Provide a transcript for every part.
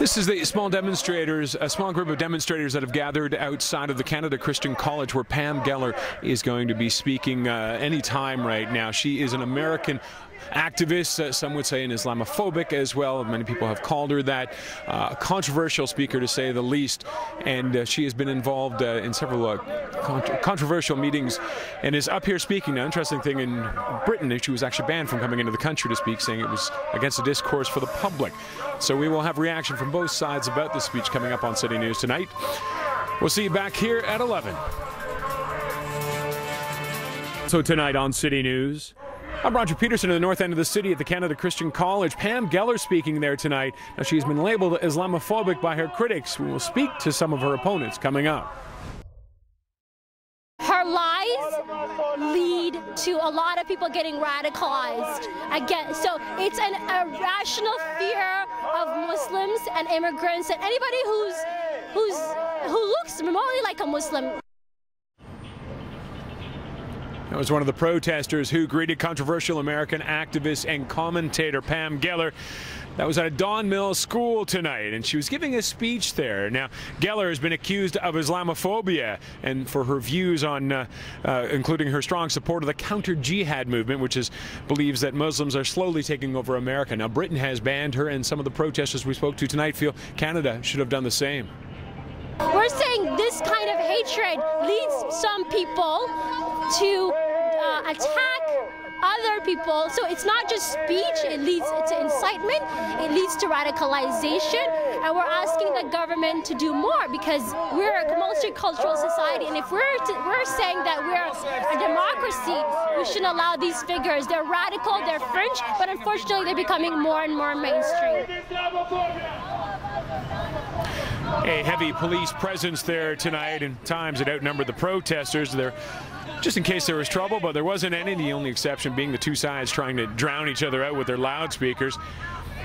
This is the small demonstrators, a small group of demonstrators that have gathered outside of the Canada Christian College, where Pam Geller is going to be speaking any time right now. She is an American activist, some would say an Islamophobic as well. Many people have called her that. A controversial speaker, to say the least, and she has been involved in several controversial meetings and is up here speaking. Now, interesting thing, in Britain, she was actually banned from coming into the country to speak, saying it was against the discourse for the public. So we will have reaction from both sides about this speech coming up on City News tonight. We'll see you back here at 11. So tonight on City News, I'm Roger Peterson in the north end of the city at the Canada Christian College. Pam Geller speaking there tonight. Now, she's been labeled Islamophobic by her critics. We will speak to some of her opponents coming up. Her lies lead to a lot of people getting radicalized. Again, so it's an irrational fear of Muslims and immigrants and anybody who looks remotely like a Muslim. That was one of the protesters who greeted controversial American activist and commentator Pam Geller. That was at a Don Mills school tonight, and she was giving a speech there. Now, Geller has been accused of Islamophobia and for her views on, including her strong support of the counter-jihad movement, which believes that Muslims are slowly taking over America. Now, Britain has banned her, and some of the protesters we spoke to tonight feel Canada should have done the same. We're saying this kind of hatred leads some people to attack other people. So it's not just speech, it leads to incitement, it leads to radicalization, and we're asking the government to do more, because we're a multicultural society, and if we're saying that we're a democracy, we shouldn't allow these figures. They're radical, they're fringe, but unfortunately they're becoming more and more mainstream. A heavy police presence there tonight, and times it outnumbered the protesters there, just in case there was trouble, but there wasn't any, the only exception being the two sides trying to drown each other out with their loudspeakers.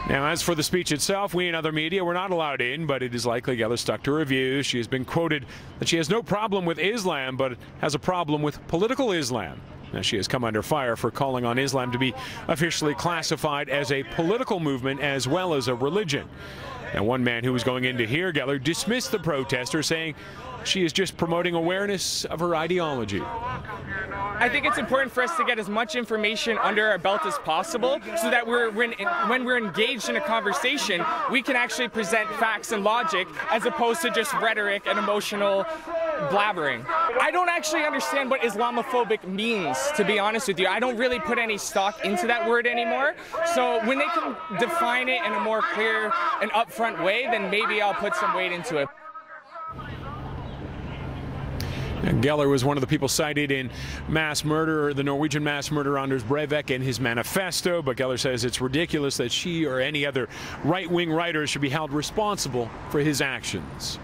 Now, as for the speech itself, we and other media were not allowed in, but it is likely Geller stuck to her views. She has been quoted that she has no problem with Islam, but has a problem with political Islam. Now, she has come under fire for calling on Islam to be officially classified as a political movement as well as a religion. Now, one man who was going in to hear Geller dismissed the protester, saying she is just promoting awareness of her ideology. I think it's important for us to get as much information under our belt as possible, so that when we're engaged in a conversation, we can actually present facts and logic as opposed to just rhetoric and emotional blabbering. I don't actually understand what Islamophobic means, to be honest with you. I don't really put any stock into that word anymore. So when they can define it in a more clear and upfront way, then maybe I'll put some weight into it. And Geller was one of the people cited in mass murder, the Norwegian mass murder Anders Breivik, in his manifesto, but Geller says it's ridiculous that she or any other right-wing writer should be held responsible for his actions.